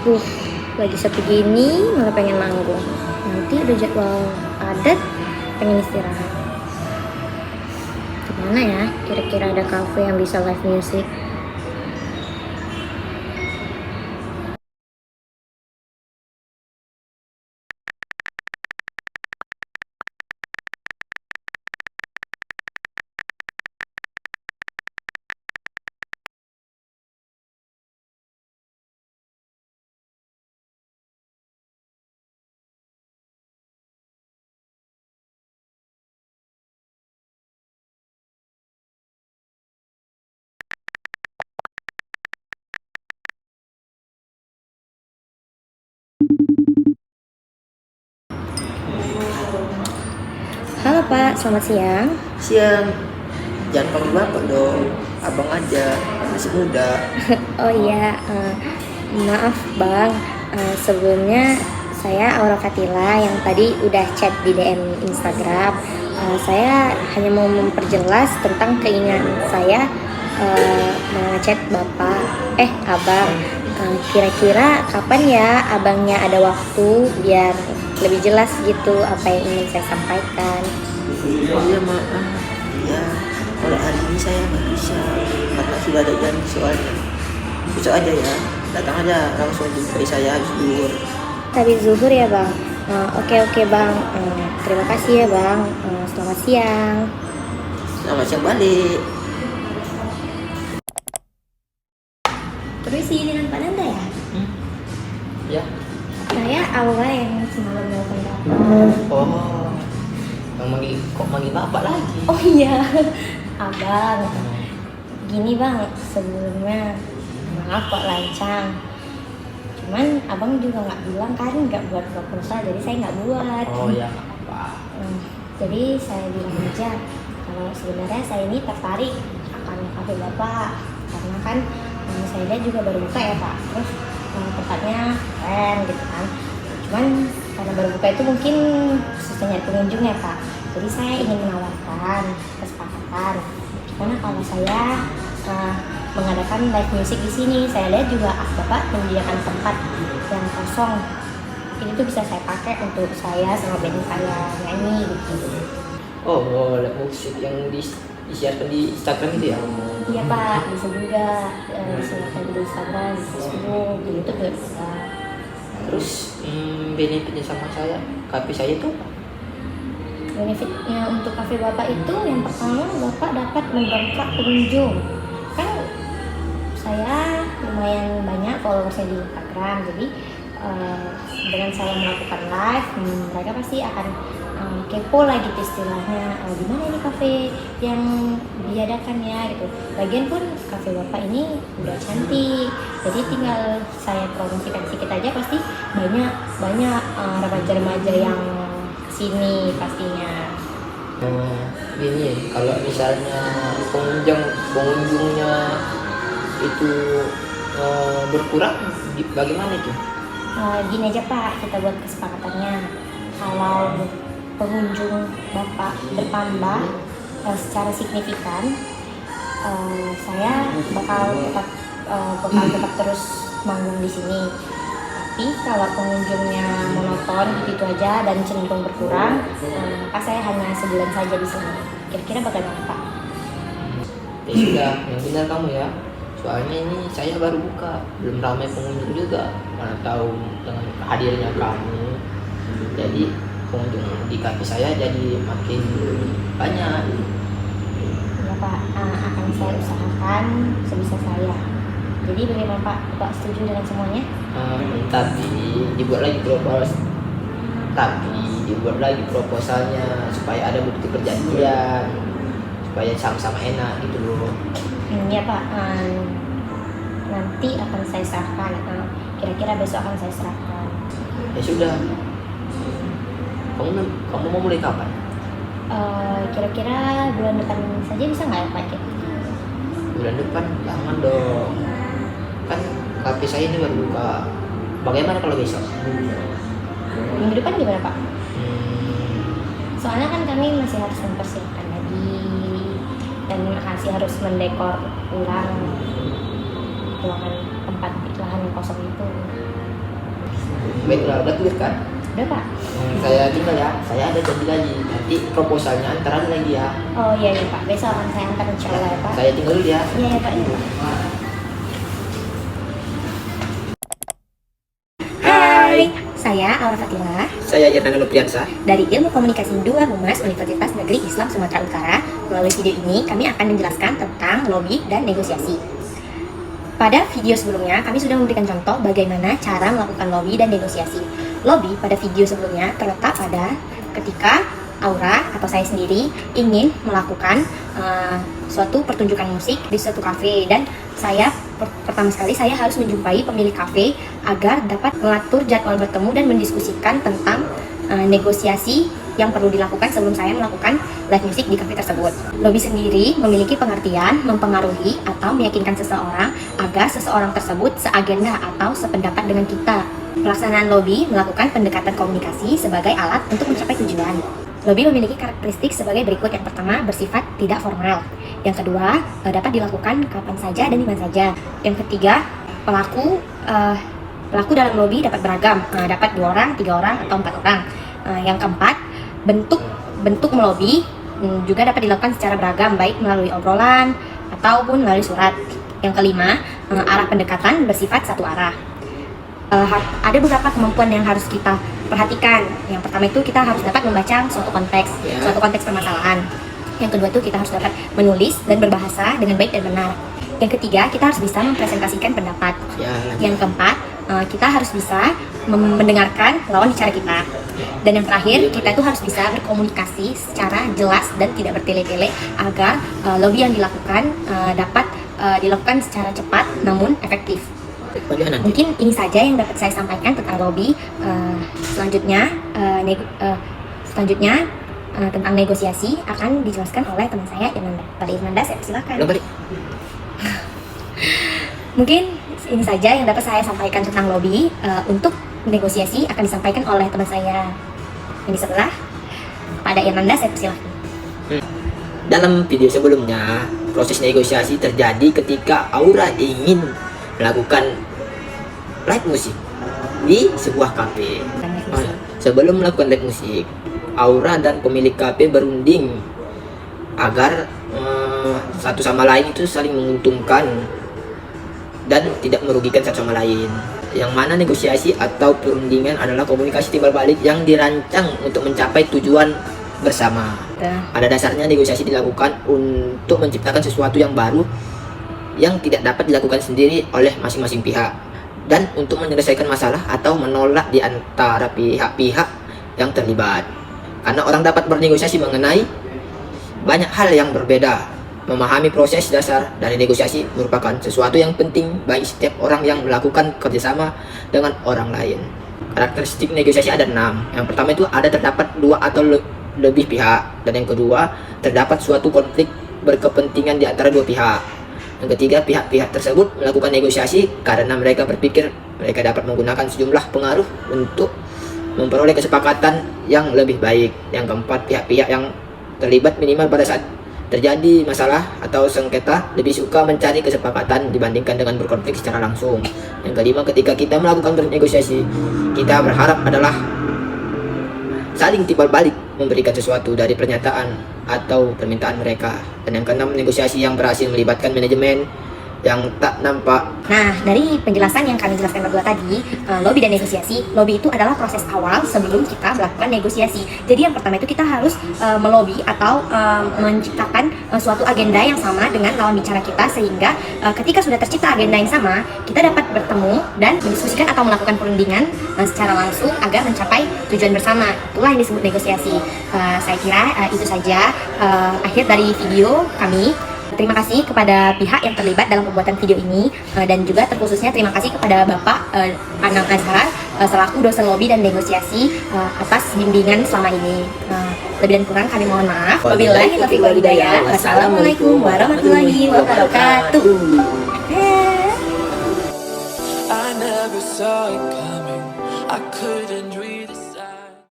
Uh, lagi sepi gini malah pengen manggung. Nanti udah jadwal padat, pengen istirahat. Gimana ya? Kira-kira ada cafe yang bisa live music? Halo Pak, selamat siang. Siang, jangan panggil bapak dong, abang aja, masih muda. Oh iya, maaf Bang. Sebelumnya saya Aura Fatila yang tadi udah chat di DM Instagram. Saya hanya mau memperjelas tentang keinginan saya ngechat Bapak, Abang. Kira-kira kapan ya abangnya ada waktu biar lebih jelas gitu apa yang ingin saya sampaikan. Oh iya maaf, iya, kalau hari ini saya nggak bisa, karena sudah ada janji soalnya. Besok aja ya, datang aja langsung jumpai saya habis duhur. Tadi zuhur ya Bang. Oke Bang. Terima kasih ya Bang. Selamat siang. Selamat siang balik. Terus sih dengan Pak Nanda ya? Ya. Saya Aura yang semalam nelfon Bapak. Oh, kok manggil bapak lagi? Oh iya, Abang. Gini Bang, sebelumnya maaf kok lancang. Cuman Abang juga nggak bilang kan, nggak buat proposal, jadi saya nggak buat. Oh ya, nggak apa. Jadi saya bilang aja kalau sebenarnya saya ini tertarik akan kafe Bapak karena kan saya lihat juga baru buka ya Pak. Terus tempatnya keren gitu kan. Cuman karena baru buka itu mungkin susah nyari pengunjung ya Pak. Jadi saya ingin menawarkan kesepakatan. Karena kalau saya mengadakan live music di sini, saya lihat juga Bapak menyediakan tempat yang kosong. Ini tuh bisa saya pakai untuk saya sama band saya nyanyi gitu. Oh, live musik yang disiarkan di Instagram itu ya? Iya Pak, bisa juga silakan di Instagram, di Facebook, di YouTube juga bisa. Terus benefitnya sama saya, kafe saya itu apa? Benefitnya untuk kafe Bapak itu yang pertama Bapak dapat mendongkrak pengunjung. Kan saya lumayan banyak follower saya di Instagram, jadi dengan saya melakukan live, mereka pasti akan kepo lah gitu istilahnya, di mana ini kafe yang diadakan ya gitu. Lagian pun kafe Bapak ini udah cantik, jadi tinggal saya promosikan sedikit aja pasti banyak remaja-remaja yang kesini pastinya. Gini, kalau misalnya pengunjungnya itu berkurang, bagaimana itu? Gini aja Pak, kita buat kesepakatannya. Kalau pengunjung Bapak bertambah secara signifikan, saya bakal tetap terus manggung di sini. Tapi kalau pengunjungnya monoton gitu aja dan cenderung berkurang, maka saya hanya sebulan saja di sini. Kira-kira bagaimana Pak? Ya sudah, yang benar kamu ya. Soalnya ini saya baru buka, belum ramai pengunjung juga. Mana tahu dengan hadirnya kamu, jadi pengunjung di kafe saya jadi makin banyak. Ya Pak, akan saya usahakan sebisa saya. Jadi bagaimana Pak? Bapak setuju dengan semuanya? Tapi dibuat lagi proposalnya supaya ada bukti perjanjian, supaya sama-sama enak gitu loh. Ya Pak, nanti akan saya serahkan. Kira-kira besok akan saya serahkan. Ya sudah, kamu mau mulai kapan? Kira-kira bulan depan saja bisa nggak ya Pak? Bulan depan? Jangan dong, kan kafe saya ini baru buka. Bagaimana kalau besok? Minggu depan gimana Pak? Soalnya kan kami masih harus mempersiapkan lagi dan masih harus mendekor ulang ruangan tempat lahan yang kosong itu. Baiklah, udah clear kan? Udah Pak. Saya tinggal ya, saya ada janji lagi. Nanti proposalnya antaran lagi ya. Oh iya ya Pak, besok akan saya antar insya Allah ya Pak. Saya tinggal dulu ya. Iya ya Pak. Iya, Pak. Hai, saya Aura Fatila Saya Irnanda Nopriansa. dari Ilmu Komunikasi 2 Humas Universitas Negeri Islam Sumatera Utara. Melalui video ini kami akan menjelaskan tentang lobby dan negosiasi. Pada video sebelumnya kami sudah memberikan contoh bagaimana cara melakukan lobby dan negosiasi. Lobby pada video sebelumnya terletak pada ketika Aura atau saya sendiri ingin melakukan suatu pertunjukan musik di suatu kafe, dan saya pertama sekali saya harus menjumpai pemilik kafe agar dapat mengatur jadwal bertemu dan mendiskusikan tentang negosiasi yang perlu dilakukan sebelum saya melakukan live music di kafe tersebut. Lobby sendiri memiliki pengertian mempengaruhi atau meyakinkan seseorang agar seseorang tersebut seagenda atau sependapat dengan kita. Pelaksanaan lobby melakukan pendekatan komunikasi sebagai alat untuk mencapai tujuan. Lobby memiliki karakteristik sebagai berikut. Yang pertama, bersifat tidak formal. Yang kedua, dapat dilakukan kapan saja dan di mana saja. Yang ketiga, pelaku dalam lobby dapat beragam, dapat 2 orang, 3 orang, atau 4 orang. Yang keempat, bentuk melobi juga dapat dilakukan secara beragam, baik melalui obrolan ataupun melalui surat. Yang kelima, arah pendekatan bersifat satu arah. Ada beberapa kemampuan yang harus kita perhatikan. Yang pertama itu kita harus dapat membaca suatu konteks permasalahan. Yang kedua itu kita harus dapat menulis dan berbahasa dengan baik dan benar. Yang ketiga, kita harus bisa mempresentasikan pendapat. Yang keempat, kita harus bisa mendengarkan lawan bicara kita. Dan yang terakhir, kita itu harus bisa berkomunikasi secara jelas dan tidak bertele-tele agar lobby yang dilakukan dapat dilakukan secara cepat namun efektif. Mungkin ini saja yang dapat saya sampaikan tentang lobby. Selanjutnya tentang negosiasi akan dijelaskan oleh teman saya Irnanda. Pada Irnanda, saya silakan. Mungkin ini saja yang dapat saya sampaikan tentang lobby. Untuk negosiasi akan disampaikan oleh teman saya yang di sebelah. Pada Irnanda, saya persilahkan. Dalam video sebelumnya, proses negosiasi terjadi ketika Aura ingin melakukan live musik di sebuah kafe. Sebelum melakukan live musik, Aura dan pemilik kafe berunding agar satu sama lain itu saling menguntungkan dan tidak merugikan satu sama lain. Yang mana negosiasi atau perundingan adalah komunikasi timbal balik yang dirancang untuk mencapai tujuan bersama. Pada dasarnya negosiasi dilakukan untuk menciptakan sesuatu yang baru yang tidak dapat dilakukan sendiri oleh masing-masing pihak, dan untuk menyelesaikan masalah atau menolak di antara pihak-pihak yang terlibat. Karena orang dapat bernegosiasi mengenai banyak hal yang berbeda. Memahami proses dasar dari negosiasi merupakan sesuatu yang penting bagi setiap orang yang melakukan kerjasama dengan orang lain. Karakteristik negosiasi ada 6. Yang pertama itu ada terdapat 2 atau lebih pihak, dan yang kedua terdapat suatu konflik berkepentingan di antara 2 pihak. Yang ketiga, pihak-pihak tersebut melakukan negosiasi karena mereka berpikir mereka dapat menggunakan sejumlah pengaruh untuk memperoleh kesepakatan yang lebih baik. Yang keempat, pihak-pihak yang terlibat minimal pada saat terjadi masalah atau sengketa lebih suka mencari kesepakatan dibandingkan dengan berkonflik secara langsung. Yang kelima, ketika kita melakukan bernegosiasi, kita berharap adalah saling timbal balik memberikan sesuatu dari pernyataan atau permintaan mereka. Dan yang keenam, negosiasi yang berhasil melibatkan manajemen yang tak nampak. Nah, dari penjelasan yang kami jelaskan berdua tadi, lobby dan negosiasi, lobby itu adalah proses awal sebelum kita melakukan negosiasi. Jadi yang pertama itu kita harus melobi atau menciptakan suatu agenda yang sama dengan lawan bicara kita, sehingga ketika sudah tercipta agenda yang sama, kita dapat bertemu dan mendiskusikan atau melakukan perundingan secara langsung agar mencapai tujuan bersama. Itulah yang disebut negosiasi. Saya kira itu saja akhir dari video kami. Terima kasih kepada pihak yang terlibat dalam pembuatan video ini, dan juga terkhususnya terima kasih kepada Bapak Anang Azhar selaku dosen lobby dan negosiasi atas bimbingan selama ini. Lebih dan kurang kami mohon maaf. Wabillahi taufiq wal hidayah. Wassalamualaikum warahmatullahi wabarakatuh. I never saw it coming. I couldn't